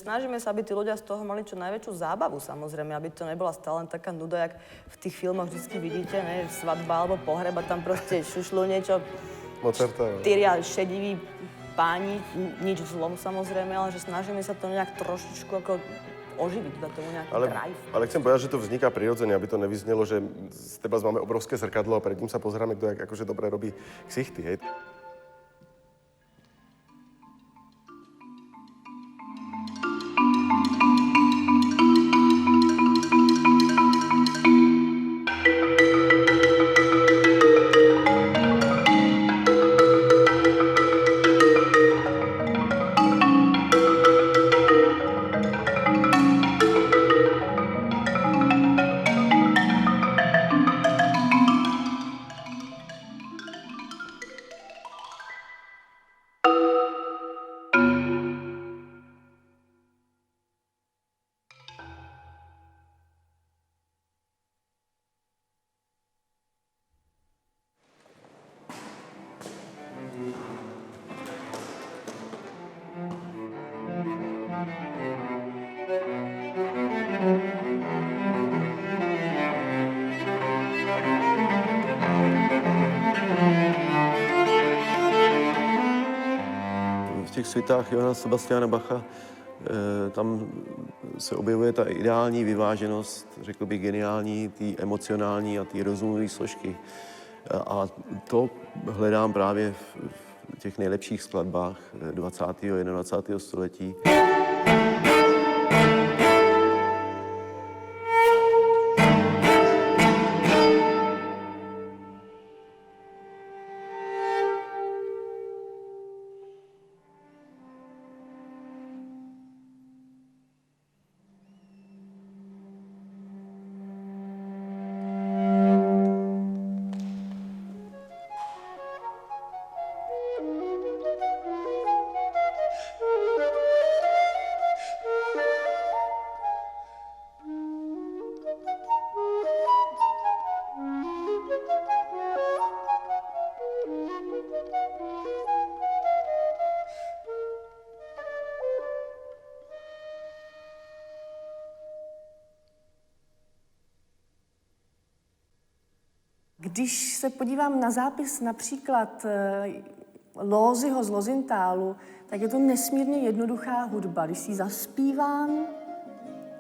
Snažíme sa, aby tí ľudia z toho mali čo najväčšiu zábavu, samozrejme, aby to nebola stále len taká nuda, jak v tých filmoch vždycky vidíte, ne, svadba alebo pohreb a tam proste šušľú niečo. Štyria šediví páni, nič v zlom samozrejme, ale že snažíme sa to nejak trošičku ako oživiť, dať tomu nejaký drive. Ale chcem povedať, že to vzniká prirodzene, aby to nevyznelo, že z teba máme obrovské zrkadlo a pred ním sa pozeráme, kto akože dobre robí ksichty, hej. V těch svitách Johanna Sebastiana Bacha tam se objevuje ta ideální vyváženost, řekl bych geniální, té emocionální a té rozumové složky. A to hledám právě v těch nejlepších skladbách 20. a 21. století. Když se podívám na zápis například Lózyho z Lozintálu, tak je to nesmírně jednoduchá hudba. Když si ji zaspívám,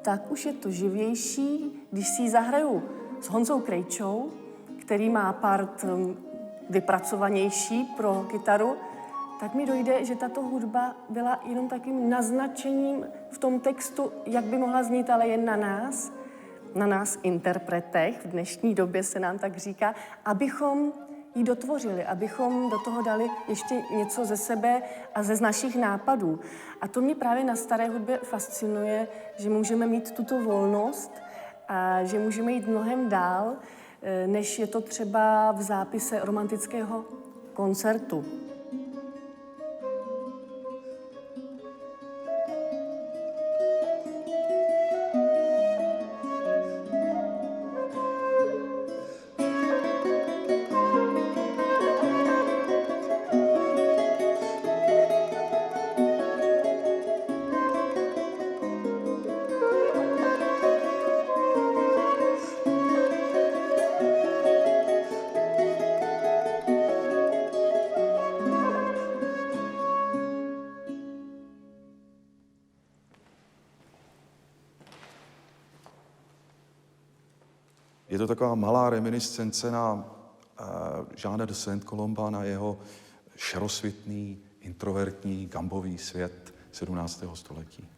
tak už je to živější. Když si ji zahraju s Honzou Krejčou, který má part vypracovanější pro kytaru, tak mi dojde, že tato hudba byla jenom takým naznačením v tom textu, jak by mohla znít, ale jen na nás interpretech, v dnešní době se nám tak říká, abychom ji dotvořili, abychom do toho dali ještě něco ze sebe a ze našich nápadů. A to mě právě na staré hudbě fascinuje, že můžeme mít tuto volnost a že můžeme jít mnohem dál, než je to třeba v zápise romantického koncertu. Je to taková malá reminiscence na Jeana de Saint-Colomba, na jeho šerosvitný, introvertní, gambový svět 17. století.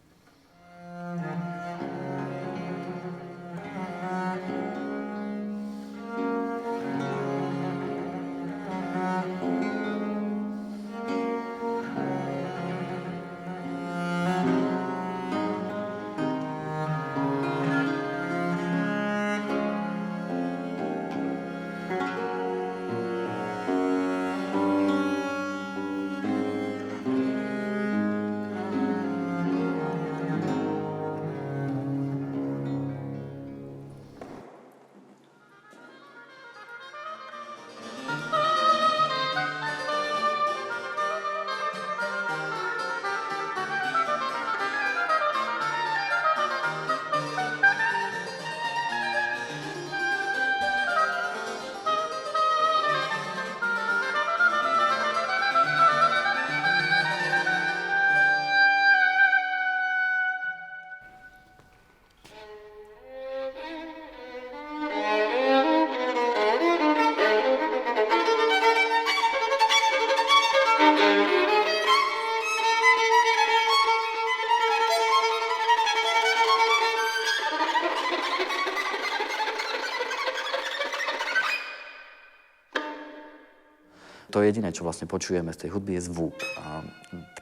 to jediné, čo vlastne počujeme z tej hudby, je zvuk. A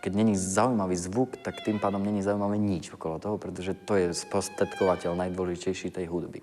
keď není zaujímavý zvuk, tak tým pádom není zaujímavé nič okolo toho, pretože to je sprostredkovateľ najdôležitejší tej hudby.